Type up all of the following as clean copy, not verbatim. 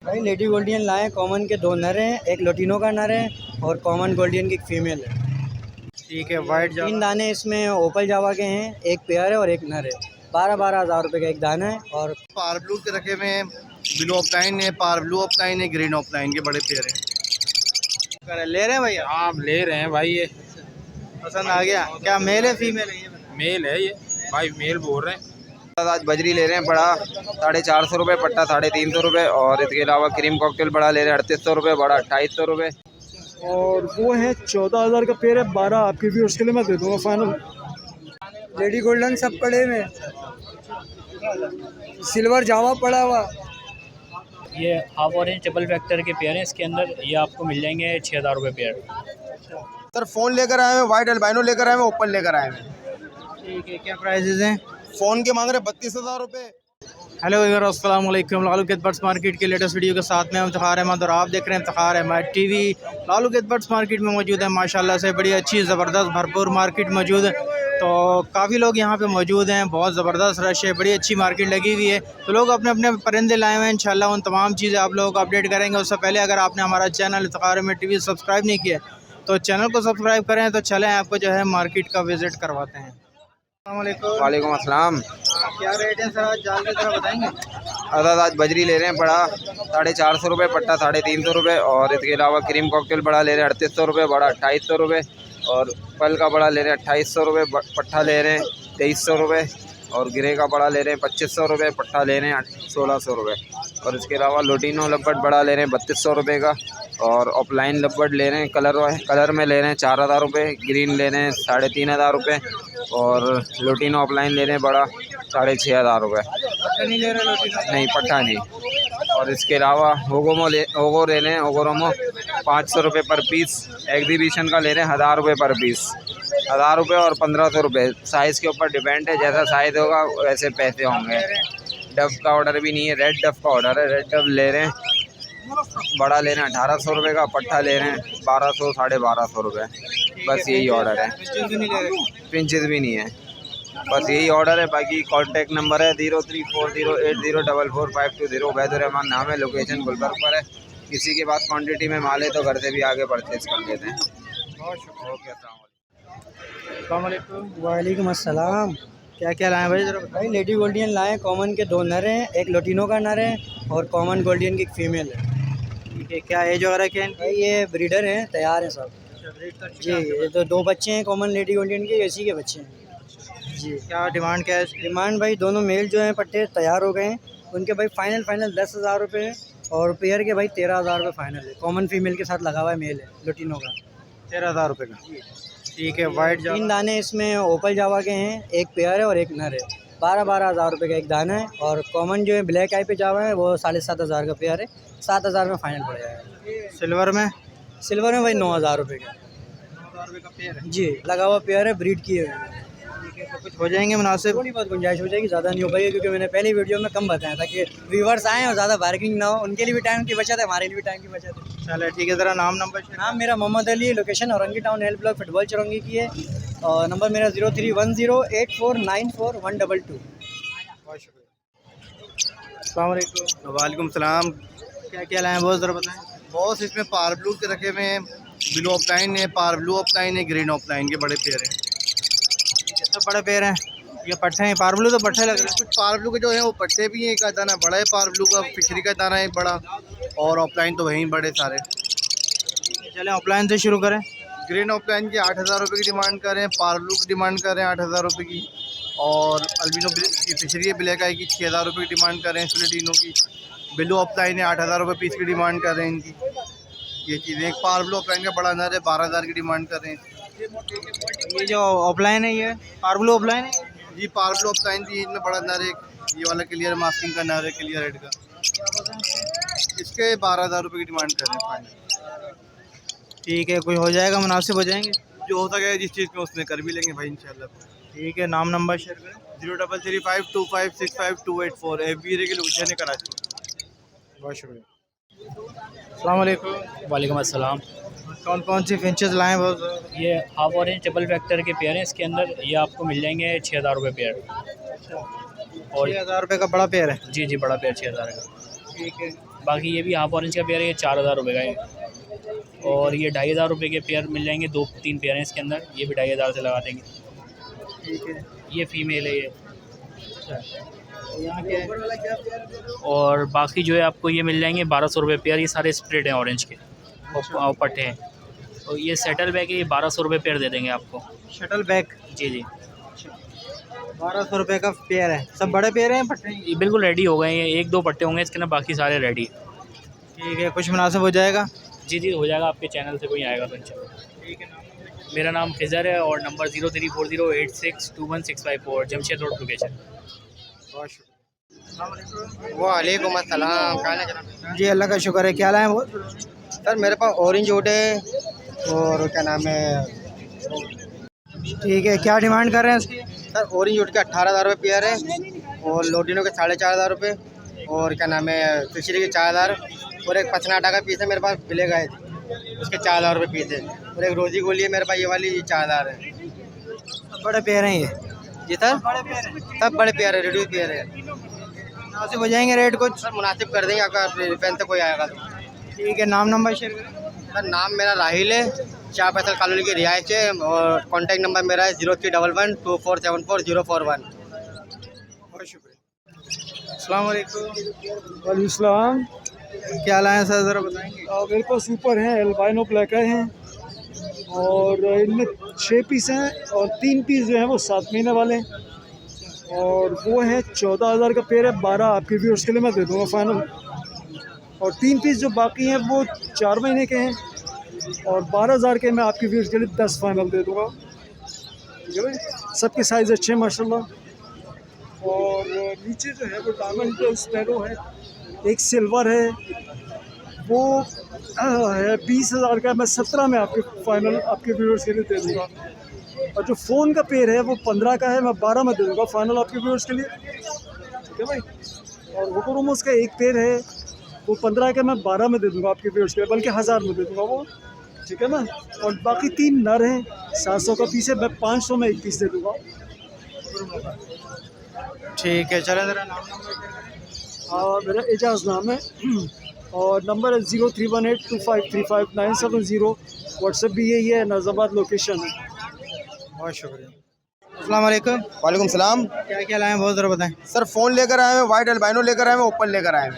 भाई lady Gouldian लाए, common के 2 नर हैं, एक लोटिनो का नर है और कॉमन गोल्डियन की फीमेल है। ठीक है। वाइट 3 दाने इसमें ओपल जावा के हैं, एक पेयर है और एक नर है। 12-12 हज़ार रुपये का एक दाना है। और पार ब्लू के रखे हुए हैं, ब्लू ऑफलाइन है, पार ब्लू ऑफलाइन है, ग्रीन ऑफलाइन के बड़े पेयर हैं। ले रहे हैं भैया? आप ले रहे हैं भाई। ये पसंद आ गया? क्या मेल है फीमेल है ये? मेल है ये भाई, मेल बोल रहे हैं। आज बजरी ले रहे हैं बड़ा 450 रुपये, पट्टा 350 रुपये, और इसके अलावा क्रीम कॉकटेल बड़ा ले रहे हैं 3800 रुपये, बड़ा 2800 रुपये। और वो है 14,000 का पेयर है, 12 आपके भी उसके लिए मैं दे दूँगा फाइनल। लेडी गोल्डन सब पड़े में, सिल्वर जावा पड़ा हुआ। ये हाफ ऑरेंज डबल वेक्टर के पेयर हैं, इसके अंदर ये आपको मिल जाएंगे 6,000 रुपये पेयर। सर फ़ोन लेकर आए हैं, वाइट अल्बाइनो लेकर आए हैं, ओपन लेकर आए हैं। ठीक है। क्या प्राइसेस हैं? फ़ोन के मांग रहे 32,000 रुपये। हेलो व्यूअर्स, अस्सलाम वालेकुम। लालू के बर्ड्स मार्केट के लेटेस्ट वीडियो के साथ में हम इफ्तिखार अहमद और आप देख रहे हैं इफ्तिखार अहमद टीवी। लालू के बर्ड्स मार्केट में मौजूद है, माशाल्लाह से बड़ी अच्छी ज़बरदस्त भरपूर मार्केट मौजूद है। तो काफ़ी लोग यहाँ पे मौजूद हैं, बहुत ज़बरदस्त रश है, बड़ी अच्छी मार्केट लगी हुई है। तो लोग अपने अपने परिंदे लाए हुए हैं, इंशाल्लाह उन तमाम चीज़ें आप लोगों को अपडेट करेंगे। उससे पहले अगर आपने हमारा channel Iftikhar Ahmed TV subscribe नहीं किया तो चैनल को सब्सक्राइब करें। तो चलें आपको जो है मार्केट का विज़िट करवाते हैं। वालेकुम अस्सलाम। क्या रेट है सर आज जाल की तरह बताएंगे? आज बजरी ले रहे हैं बड़ा 450 रुपये, पट्टा 350 रुपये, और इसके अलावा क्रीम कॉकटेल बड़ा ले रहे हैं 3800 रुपये, बड़ा 2800 रुपये, और पल का बड़ा ले रहे हैं 2800 रुपये, पट्ठा ले रहे हैं 2300 रुपये, और गिरे का बड़ा ले रहे हैं 2500 रुपये, पट्ठा ले रहे हैं 1600 रुपये, और इसके अलावा लोटिनो लब्बट बड़ा ले रहे हैं 3200 रुपये का, और ऑफलाइन लब्बट ले रहे हैं कलर में ले रहे हैं 4000 रुपये, ग्रीन ले रहे हैं 3500 रुपये, और लोटिनो ऑफलाइन ले रहे हैं बड़ा 6500 रुपये। नहीं, पट्टा नहीं। और इसके अलावा ओगो ले रहे हैं, ओगोरोमो 500 रुपये पर पीस, एग्जीबिशन का ले रहे हैं 1000 रुपये पर पीस, 1000 रुपये और 1500 रुपये। साइज़ के ऊपर डिपेंड है, जैसा साइज़ होगा वैसे पैसे होंगे। डव का ऑर्डर भी नहीं है, रेड डव का ऑर्डर है। रेड डव ले रहे हैं, बड़ा ले रहे हैं 1800 रुपये का, पट्ठा ले रहे हैं 1200 1250 रुपये। बस यही ऑर्डर है, पिंचेस भी नहीं है, बस यही ऑर्डर है। बाकी कॉन्टैक्ट नंबर है 034080445520। वैदुर्रहमान नाम है, लोकेशन गुलबर्ग पर है। किसी के पास क्वांटिटी में माल है तो घर से भी आगे परचेज कर लेते हैं। ओके, अस्सलाम वालेकुम। वालेकुम अस्सलाम। क्या क्या लाए भाई जरा? भाई लेडी गोल्डियन लाए, कॉमन के 2 नर हैं, एक लोटिनो का नर है और कॉमन गोल्डियन की फीमेल है। ठीक है। क्या एज वगैरह क्या है? भाई ये ब्रीडर हैं, तैयार हैं सब जी। ये तो 2 बच्चे हैं कॉमन लेडी गोल्डियन के, इसी के बच्चे हैं जी। क्या डिमांड क्या है? डिमांड भाई दोनों मेल जो हैं पट्टे तैयार हो गए हैं, उनके भाई फाइनल 10,000 रुपये है, और पेयर के भाई 13,000 रुपये फाइनल है। कॉमन फीमेल के साथ लगा हुआ है, मेल है लोटिनो का। 13,000 रुपये का। ठीक है। वाइट 3 दाने इसमें ओपल जावा के हैं, एक पेयर है और एक नर है। 12-12 हज़ार रुपये का एक दाना है। और कॉमन जो है ब्लैक आई पे जावा है वो 7,500 का पेयर है, 7,000 में फाइनल पड़ जाएगा। सिल्वर में? सिल्वर में भाई 9,000 रुपये का। 9,000 रुपये का पेयर है जी, लगा हुआ पेयर है, ब्रीड किए हुए हैं। तो कुछ हो जाएंगे मुनासिब? थोड़ी बहुत गुंजाइश हो जाएगी, ज़्यादा नहीं हो पाएगी, क्योंकि मैंने पहली वीडियो में कम बताया था कि व्यूवर्स आएँ और ज़्यादा बार्गेनिंग ना हो। उनके लिए भी टाइम की बचत है, हमारे लिए भी टाइम की बचत है। चलो ठीक है। ज़रा नाम नंबर? नाम मेरा Mohammad Ali, location Orangi town health block football Chowrangi की है, और नंबर मेरा 031084941122। बहुत शुक्रिया। अस्सलाम वालेकुम। वालेकुम सलाम। क्या क्या लाए बहुत ज़रा बताएं। बॉस इसमें पार ब्लू के रखे हुए हैं, ब्लू ऑफलाइन है, पार ब्लू ऑफलाइन है, ग्रीन ऑफलाइन के बड़े पेयर हैं। तो बड़े पेयर हैं, ये पट्टे हैं। पार ब्लू तो पट्टे लग रहे हैं। कुछ पार ब्लू के जो है वो पट्टे भी हैं, एक का दाना बड़ा है पार ब्लू का, फिशरी का दाना है बड़ा, और ऑफलाइन तो वहीं बड़े सारे। चलें ऑफलाइन से शुरू करें। ग्रीन ऑफलाइन की 8,000 रुपये की डिमांड कर रहे हैं, पार ब्लू की डिमांड कर रहे हैं 8,000 रुपये की, और अल्बिनो की फिशरी ब्लैक आई की 6,000 रुपये की डिमांड कर रहे हैं। स्प्लिटिनो की ब्लू ऑफलाइन है, 8,000 रुपये पीस की डिमांड कर रहे हैं इनकी। ये चीज़ें एक पार ब्लू ऑफलाइन का बड़ा नर है, 12,000 की डिमांड कर रहे हैं। ये जो ऑफलाइन है ये पार ब्लू ऑफलाइन है जी, पार ब्लू ऑफलाइन भी इनमें बड़ा नर है। ये वाला क्लियर मास्किंग का नर है, क्लियर हेड का। इसके 12,000 रुपये की डिमांड कर रहे हैं फाइनल। ठीक है। कोई हो जाएगा, मुनासिब हो जाएंगे जो हो सके जिस चीज़ में उसमें कर भी लेंगे भाई इंशाल्लाह। ठीक है। नाम नंबर शेयर करें। 0335256528 FB की लोकेशन है कराची। बहुत शुक्रिया। अस्सलाम वालेकुम। वालेकुम अस्सलाम। कौन कौन सी फिंचेस लाए बहुत? ये हाफ ऑरेंज डबल वेक्टर के पेयर हैं, इसके अंदर ये आपको मिल जाएंगे 6,000 रुपये पेयर। और 6,000 रुपये का बड़ा पेयर है? जी जी, बड़ा पेयर 6,000 का। ठीक है। बाकी ये भी हाफ ऑरेंज का पेयर है, ये 4000 रुपये का है। और ये 2500 के पेयर मिल जाएंगे, 2-3 पेयर हैं इसके अंदर, ये भी 2500 से लगा देंगे। ठीक है। ये फीमेल है ये। यहाँ क्या है? और बाकी जो है आपको ये मिल जाएंगे 1200 रुपये पेयर। ये सारे स्प्रेड हैं ऑरेंज के और पट्टे हैं। तो ये सेटल बैग है, ये 1200 रुपये पेयर दे देंगे आपको। शटल बैग जी जी, 1200 रुपये का पेयर है। सब बड़े पेयर हैं पट्टे? ये बिल्कुल रेडी हो गए हैं, 1-2 पट्टे होंगे इसके अंदर, बाकी सारे रेडी। ठीक है, कुछ मुनासिब हो जाएगा? जी जी, हो जाएगा। आपके चैनल से कोई आएगा तो इंशाल्लाह। ठीक है। मेरा नाम खिज़र है और नंबर 0340862164, जमशेद रोड लोकेशन। बहुत शुक्रिया। वालेकुम अस्सलाम। कहना जनाब? जी अल्लाह का शुक्र है। क्या लाएँ वो? सर मेरे पास ऑरेंज वोट है और क्या नाम है, ठीक है, क्या डिमांड कर रहे हैं उसकी? सर ऑरेंज वोट के 18,000 रुपये पेयर है और लोडिनो के 4,500 रुपये और क्या नाम है फिशरी के 4,000 और एक पचनाटा का पीस है मेरे पास ब्लैक आए उसके 4,000 रुपये पीस है और एक रोजी गोली है मेरे पास, ये वाली 4,000 है। बड़े पेयर हैं ये? जी सर सब बड़े पेयर है, रेडी पेयर है। मुनासिब हो जाएंगे रेट कुछ? सर मुनासिब कर देंगे आपका फैन से कोई आएगा तो। ठीक है, नाम नंबर शेयर करें। सर नाम मेरा राहिल है, शाह फैसल कॉलोनी की रिहाइश है और कॉन्टैक्ट नंबर मेरा है 031124744041। बहुत शुक्रिया। अस्सलाम वालेकुम। वालेकुम। क्या लाएँ सर, ज़रा बताएंगे? मेरे पास सुपर हैं, एल्बाइनो ब्लैक हैं और इनमें 6 पीस हैं और 3 पीस जो हैं वो 7 महीने वाले हैं और वो हैं 14,000 का पेयर है। 12 आपके व्यूअर्स के लिए मैं दे दूँगा फाइनल। और 3 पीस जो बाकी हैं वो 4 महीने के हैं और 12,000 के मैं आपके व्यूअर्स के लिए 10 फाइनल दे दूँगा। ठीक है भाई, सबके साइज़ अच्छे हैं माशाल्लाह। और नीचे जो है वो डायमंड स्पैरो है, एक सिल्वर है, वो है 20,000 का, मैं 17 में आपके फाइनल आपके व्यूअर्स के लिए दे दूँगा। और जो फ़ोन का पेयर है वो 15 का है, मैं 12 में दे दूँगा फाइनल आपके व्यूअर्स के लिए। ठीक है भाई। और वोकोरोमोस का एक पेयर है, वो 15 का मैं 12 में दे दूँगा आपके व्यूअर्स के लिए, बल्कि 1000 में दे दूँगा वो। ठीक है ना। और बाकी 3 नर हैं, 700 का पीस है, मैं 500 में एक पीस दे दूँगा। ठीक है, चलें ज़रा नाम नंबर। मेरा एजाज़ नाम है और नंबर है 0318253590। व्हाट्सएप भी यही है, नाज़ाबाद लोकेशन है। बहुत शुक्रिया। अस्सलाम वालेकुम। वालेकुम सलाम। क्या क्या लाएँ बहुत ज़रा बताएं। सर फ़ोन लेकर आए हैं, वाइट एल्बाइनो लेकर आए हैं, ओपन लेकर आए हैं।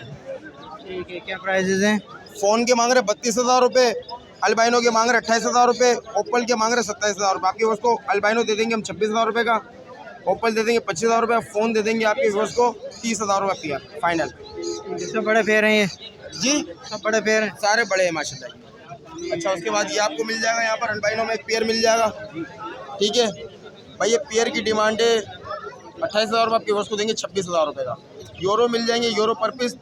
ठीक है, क्या प्राइजेज़ हैं? फ़ोन के मांग रहे 32,000 रुपये, अल्बाइनो के मांग रहे 28,000 रुपये, ओपल के मांग रहे 27,000 रुपये। आपके उसको अल्बाइनो दे देंगे हम 26,000 रुपये का, ओपल दे देंगे 25,000 रुपये, फ़ोन दे देंगे आपके व्यूअर्स को 30,000 रुपये पेयर फाइनल। सब बड़े पेयर हैं ये? जी सब बड़े पेयर हैं? सारे बड़े हैं माशाल्लाह। अच्छा, उसके बाद ये आपको मिल जाएगा यहाँ पर अल्बाइनो में एक पेयर मिल जाएगा। ठीक है भाई, ये पेयर की डिमांड है 28,000 रुपये, आपके व्यूअर्स को देंगे 26,000 रुपये का। यूरो मिल जाएंगे, यूरो पर पीस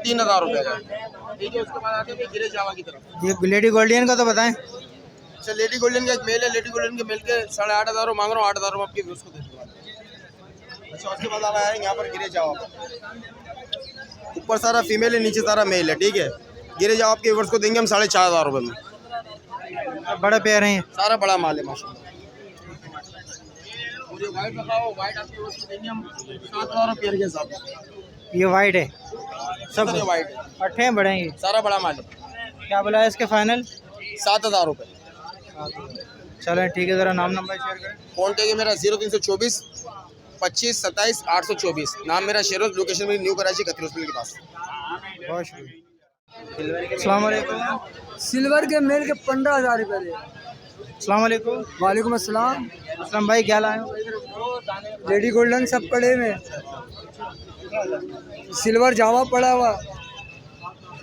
3,000 रुपये का। ठीक है, उसके बाद आते हैं गिरे जावा की तरफ। ये लेडी गोल्डियन का तो बताएं। अच्छा, लेडी गोल्डन का एक मेल है, लेडी गोल्डन के मेल के 8,500 मांग रहा हूँ, 8,000 रुपये आपके व्यूअर्स को दे दूँगा। अच्छा, उसके बाद आप आएंगे यहाँ पर गिरे जावा, ऊपर सारा फीमेल है, नीचे सारा मेल है। ठीक है, गिरे जावा आपके व्यूअर्स को देंगे हम 4,500 रुपये में। सब बड़े पेयर हैं ये? सारा बड़ा माल है माशाल्लाह। मुझे वाइट बताओ, वाइट आपके व्यूअर्स को देंगे हम 7,000 रुपये पेयर के हिसाब। ये वाइट है? सब ये वाइट है, पट्टे हैं बड़े हैं ये? सारा बड़ा माल है। क्या बोला है इसके फाइनल? 7,000 रुपये। चलें ठीक है, ज़रा नाम नंबर शेयर करें। कॉन्टैक्ट है मेरा 0324 25 27 824। नाम मेरा शेरोज, लोकेशन मेरी न्यू कराची खतरी हॉस्पिटल के पास। बहुत शुक्रिया। अस्सलाम वालेकुम। सिल्वर के मेल के 15,000 रुपये दे। अस्सलाम वालेकुम। वालेकुम अस्सलाम। असलम भाई क्या लाए हो? लेडी गोल्डन सब पड़े में, सिल्वर जावा पड़ा हुआ,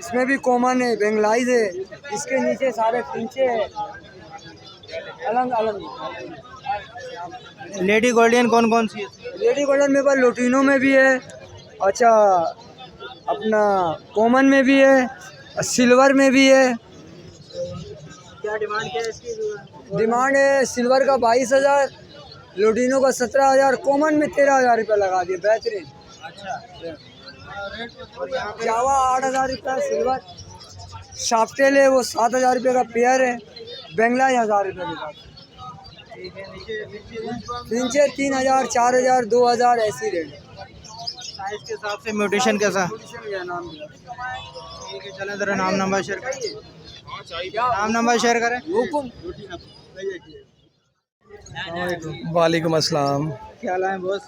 इसमें भी कॉमन है, बेंगलाइज है, इसके नीचे सारे फिंचे है, अलग अलग। लेडी गोल्डियन कौन कौन सी है? लेडी गोल्डन मेरे पास लोटिनो में भी है, अच्छा अपना कॉमन में भी है, सिल्वर में भी है। क्या डिमांड क्या है इसकी? डिमांड है सिल्वर का 22,000, लोटिनो का 17,000, कॉमन में 13,000 रुपये लगा दिए, बेहतरीन। जावा 8,000 रुपये, सिल्वर शाफ्टेल है वो 7,000 रुपये का पेयर है, बेंगलाई 1,000 रुपये के साथ, नीचे 3,000 4,000 2,000 ऐसी रेट है। साइज के हिसाब से म्यूटेशन कैसा? ठीक है, चलें ज़रा नाम नंबर शेयर करें। नाम नंबर शेयर करें। वालेकुम अस्सलाम। क्या लाएं बॉस?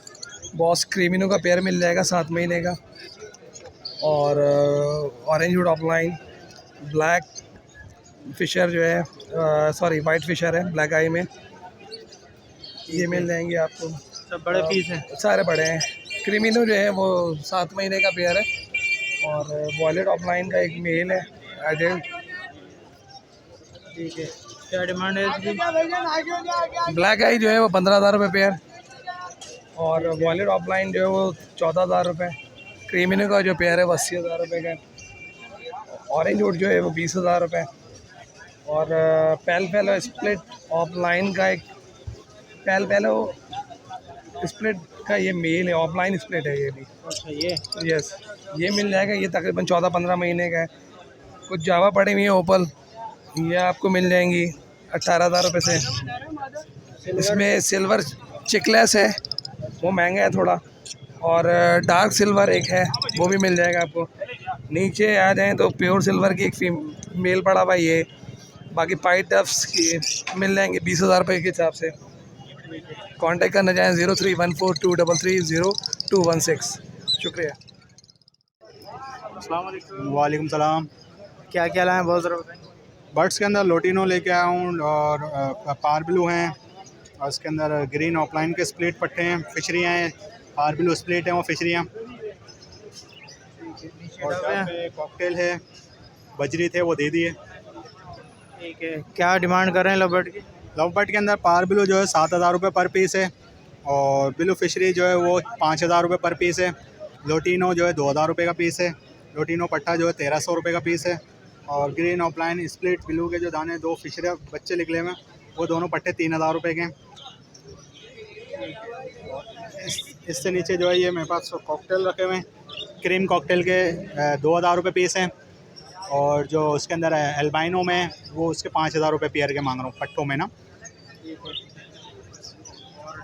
बॉस क्रीमिनो का पेयर मिल जाएगा 7 महीने का, और orange wood offline, black fisher जो है, सॉरी वाइट फिशर है ब्लैक आई में, ये मिल जाएंगे आपको। सब बड़े पीस हैं? सारे बड़े हैं। क्रीमिनो जो है वो 7 महीने का पेयर है, और वॉलेट ऑफलाइन का एक मेल है एडल्ट। ठीक है, क्या डिमांड है इसकी? ब्लैक आई जो है वो 15,000 रुपये पेयर, और वॉलेट ऑफलाइन जो है वो 14,000 रुपये। क्रीमिनो का जो पेयर है वो 80,000 रुपये का। ऑरेंज वुड जो है वो 20,000 रुपये, और पैल फेलो स्प्लिट ऑफलाइन का एक पैल फेलो स्प्लिट का ये मेल है, ऑफलाइन स्प्लिट है ये भी। अच्छा, ये यस, ये मिल जाएगा। ये तकरीबन 14-15 महीने का है। कुछ जावा पड़ी हुई है ओपल, ये आपको मिल जाएंगी 18,000 रुपये से। इसमें सिल्वर चिकलेस है, वो महंगा है थोड़ा, और डार्क सिल्वर एक है, वो भी मिल जाएगा आपको। नीचे आ जाएँ तो प्योर सिल्वर की एक मेल पड़ा हुआ है ये। बाकी पाइट डफ्स की मिल जाएंगे 20,000 रुपये के हिसाब से। कांटेक्ट करना चाहें 0314230216। शुक्रिया। अस्सलाम वालेकुम। वालेकुम सलाम। क्या क्या लाएं बहुत ज़रा बताएं। बर्ड्स के अंदर लोटिनो लेके आया हूँ, और पार ब्लू हैं, और उसके अंदर ग्रीन ऑफलाइन के स्प्लिट पट्टे हैं, फिशरियाँ हैं, पार ब्लू स्प्लिट हैं वो फिशरियाँ, और कॉकटेल है, बजरी थे वो दे दिए। ठीक है, क्या डिमांड कर रहे हैं लवबर्ड की? लवबर्ड के अंदर पार ब्लू जो है 7,000 रुपये पर पीस है, और ब्लू फिशरी जो है वो 5,000 रुपये पर पीस है। लोटिनो जो है 2,000 रुपये का पीस है। लोटिनो पट्टा जो है 1,300 रुपये का पीस है, और ग्रीन ऑफलाइन स्प्लिट ब्लू के जो दाने 2 फिशरी बच्चे निकले हुए वो दोनों पट्टे 3,000 रुपये के हैं। इससे नीचे जो है ये मेरे पास कॉकटेल रखे हुए हैं, क्रीम कॉकटेल के 2,000 रुपये पीस हैं, और जो उसके अंदर एल्बाइनो में वो उसके 5,000 रुपये पेयर के मांग रहा हूँ पट्टों में ना।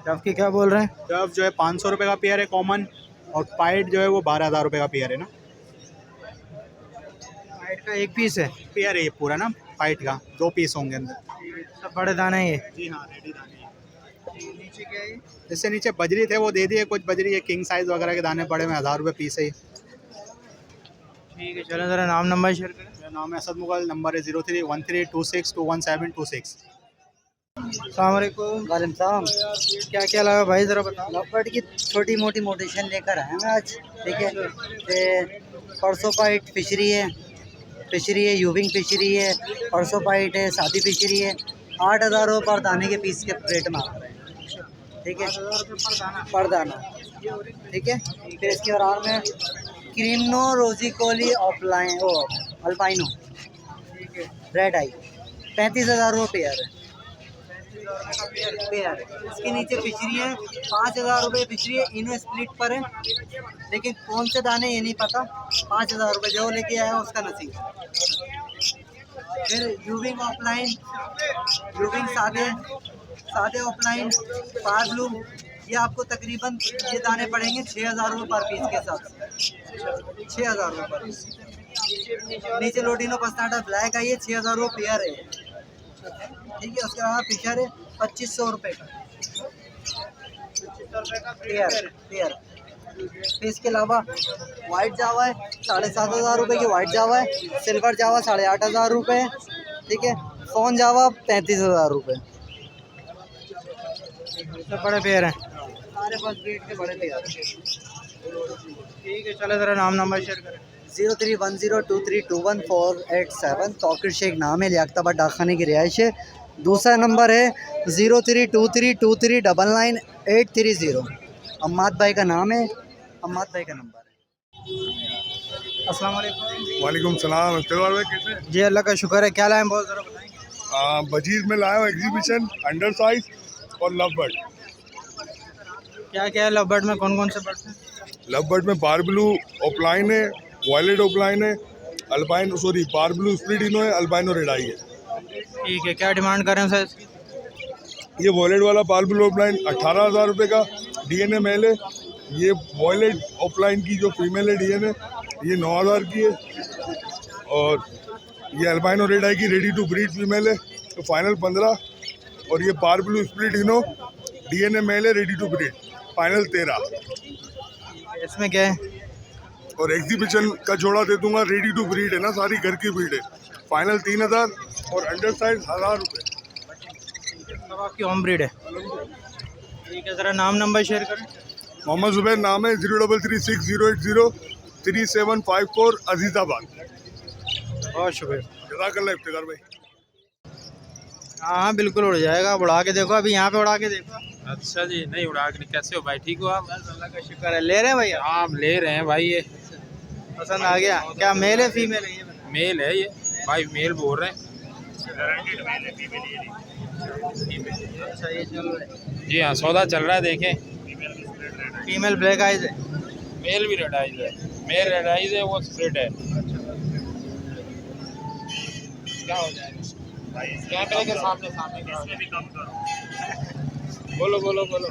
डव की क्या बोल रहे हैं? डव जो है 500 रुपये का पेयर है कॉमन, और पाइट जो है वो 12,000 रुपये का पेयर है ना। पाइट का एक पीस है? पेयर है ये पूरा ना, पाइट का 2 पीस होंगे अंदर। सब बड़े दाने हैं ये? जी हाँ, रेडी दाने हैं। नीचे क्या है? इससे नीचे बजरी थे वो दे दिए, कुछ बजरी है किंग साइज़ वगैरह के दाने पड़े में 1,000 रुपये पीस है। ठीक है, चलो ज़रा नाम नंबर शेयर करें। मेरा नाम है असद मुगल, नंबर है 031326217216। अस्सलाम वालेकुम। वालेकुम सलाम। क्या क्या लगा भाई ज़रा बताओ। लवबर्ड की छोटी मोटी मोटेशन लेकर आए हैं आज। ठीक है, परसों पाइट फिशरी है, यूविंग फिशरी है, परसों पाइट है, सादी फिशरी है। 8,000 रुपये पर दाने के पीस के रेट में आ रहे हैं। ठीक है, पर दाना। ठीक है, फिर इसके बाद में क्रीमनो रोजिकोली ऑफलाइन वो अल्पाइनो, रेड आई 35,000 रुपये पेयर है। पेयर इसके नीचे फिशरी है 5,000 रुपये फिशरी है, इनो स्प्लिट पर है, लेकिन कौन से दाने ये नहीं पता। 5,000 रुपये जो लेके आया उसका नसीब। फिर यूविंग ऑफलाइन, यूविंग सादे ऑफलाइन पार ब्लू, ये आपको तकरीबन ये दाने पड़ेंगे 6,000 रुपये पर पीस के हिसाब से। 6,000 रुपये पर पीस। नीचे लोटिनो पस्ताटा ब्लैक आई है, 6,000 रुपये पेयर है। ठीक है, उसके बाद फिशर है 2,500 रुपये का पेयर। फिर इसके अलावा वाइट जावा है 7,500 रुपये की, वाइट जावा है। सिल्वर जावा 8,500 रुपये। ठीक है, फोन जावा 35,000 रुपये। सब बड़े पेयर हैं सारे फर्स्ट ग्रेड के बड़े पेयर। ठीक है, चलो ज़रा नाम नंबर शेयर करें। 0310232147। तौकीर शेख नाम है, लियाकताबाद डाकखाने की रिहाइश है। दूसरा नंबर है 032323999830। अम्माद भाई का नाम है, अम्माद भाई का नंबर है। अस्सलाम वालेकुम। वालेकुम सलाम। इफ्तिखार भाई कैसे? जी अल्लाह का शुक्र है। क्या लाएं बहुत ज़रा बताएंगे। बजीर में लाया हूँ एग्जीबिशन, अंडर साइज और लवबर्ड। क्या क्या है लवबर्ड में, कौन कौन से बर्ड्स हैं? लवबर्ड में पार ब्लू ऑफलाइन है, वॉयलेट ऑफलाइन है, अल्बाइन सॉरी पार ब्लू स्प्लिटिनो है, अल्बाइनो रेड आई है। ठीक है, क्या डिमांड कर रहे हैं सर इसकी? ये वॉयलेट वाला पार ब्लू ऑफलाइन 18,000 रुपये का, DNA मेल है, ये वॉयलेट ऑफलाइन की जो फीमेल है डीएन है, ये 9000 की है। और ये अल्बाइनो रेड आई की रेडी टू ब्रीड फीमेल है, तो फाइनल 15। और ये parblue split ino DNA male है, रेडी टू ब्रीड, फाइनल 13। इसमें क्या है? और एग्जीबिशन का जोड़ा दे दूंगा, रेडी टू ब्रीड है ना, सारी घर की ब्रीड है, फाइनल 3000 और अंडर साइज 1000 रुपये। सब आपकी होम ब्रीड है। ठीक है, ज़रा नाम नंबर शेयर करें। मोहम्मद जुबैर नाम है, 033608035754 अजीज़ाबाद। बहुत शुक्रिया। जज़ाकल्लाह इफ्तिकार भाई। हाँ बिल्कुल उड़ जाएगा, उड़ा के देखो, अभी यहाँ पे उड़ा के देखो। अच्छा जी, नहीं उड़ा के। कैसे हो भाई, ठीक हो आप? बस अल्लाह का शुक्र है। ले रहे हैं भैया? हाँ ले रहे हैं भाई। ये पसंद आ गया? क्या मेल है फीमेल है? ये मेल है ये भाई, मेल बोल रहे हैं। अच्छा, ये चल रहा है। जी हाँ, सौदा चल रहा है, देखें। फीमेल ब्लैक आइज है, मेल भी रेड आइज है। मेल रेड आइज है, वो स्प्लिट है। क्या हो जाएगा? कैमरे के सामने बोलो बोलो बोलो,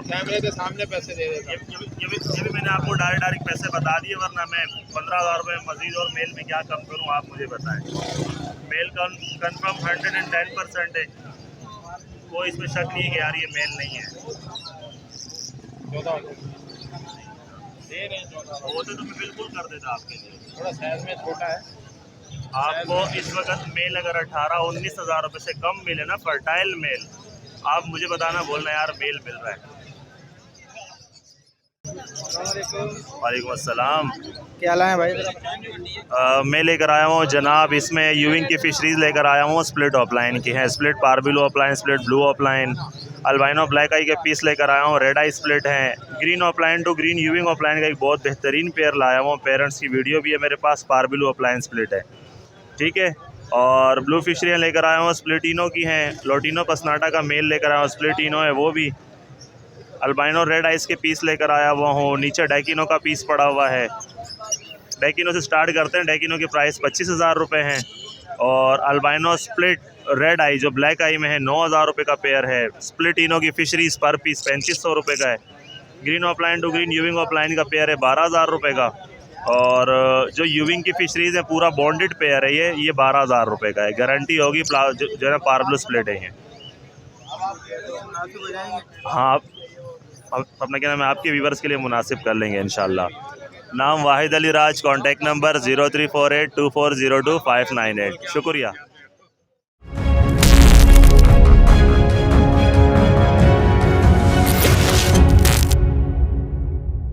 कैमरे के सामने पैसे दे देता। ये भी मैंने आपको डायरेक्ट पैसे बता दिए, वरना मैं 15,000 रुपये मजीद और मेल में क्या कम करूं, आप मुझे बताएं। मेल कन्फर्म 110% है, कोई इसमें शक नहीं है कि यार ये मेल नहीं है। वो तो मैं बिल्कुल कर देता आपके लिए। थोड़ा साइज में छोटा है आपको इस वक्त मेल अगर 18-19 हज़ार रुपये से कम मिले ना, फर्टाइल मेल, आप मुझे बताना, बोलना यार मेल मिल रहा है। वालेकुम अस्सलाम। क्या लाए भाई? मैं लेकर आया हूँ जनाब, इसमें यूविंग की फ़िशरीज़ लेकर आया हूँ, स्प्लिट ऑफलाइन की हैं। Split parblue offline, split blue offline, albino black eye के पीस लेकर आया हूँ, रेड आई स्प्लिट हैं, ग्रीन ऑफलाइन टू ग्रीन यूविंग ऑफलाइन का एक बहुत बेहतरीन पेयर लाया हूँ। पेरेंट्स की वीडियो भी है मेरे पास। पारबिलो ऑफलाइन स्प्लिट है, ठीक है। और ब्लू फिशरियाँ लेकर आया हूँ, स्प्लिटिनो की हैं। लोटिनो पसनाटा का मेल लेकर आया हूँ, स्प्लिटिनो है वो भी। अल्बाइनो रेड आइस के पीस लेकर आया हुआ हूँ। नीचे डेकिनो का पीस पड़ा हुआ है। डेकिनो से स्टार्ट करते हैं। डेकिनो की प्राइस 25,000 रुपये हैं। और अल्बाइनो स्प्लिट रेड आई जो ब्लैक आई में है, 9,000 रुपये का पेयर है। स्प्लिटिनो की फिशरीज़ पर पीस 3500 रुपये का है। ग्रीन ऑफलाइन टू ग्रीन यूविंग ऑफलाइन का पेयर है 12,000 रुपये का। और जो यूविंग की फिशरीज़ है पूरा बॉन्डेड पेयर है, ये 12,000 रुपये का है। गारंटी होगी, जो है पारब्लू स्प्लिट है ये। हाँ, अपना क्या नाम है, आपके व्यूवर्स के लिए मुनासिब कर लेंगे इंशाल्लाह। नाम वाहिद अली राज, कॉन्टैक्ट नंबर 03482402 598। शुक्रिया।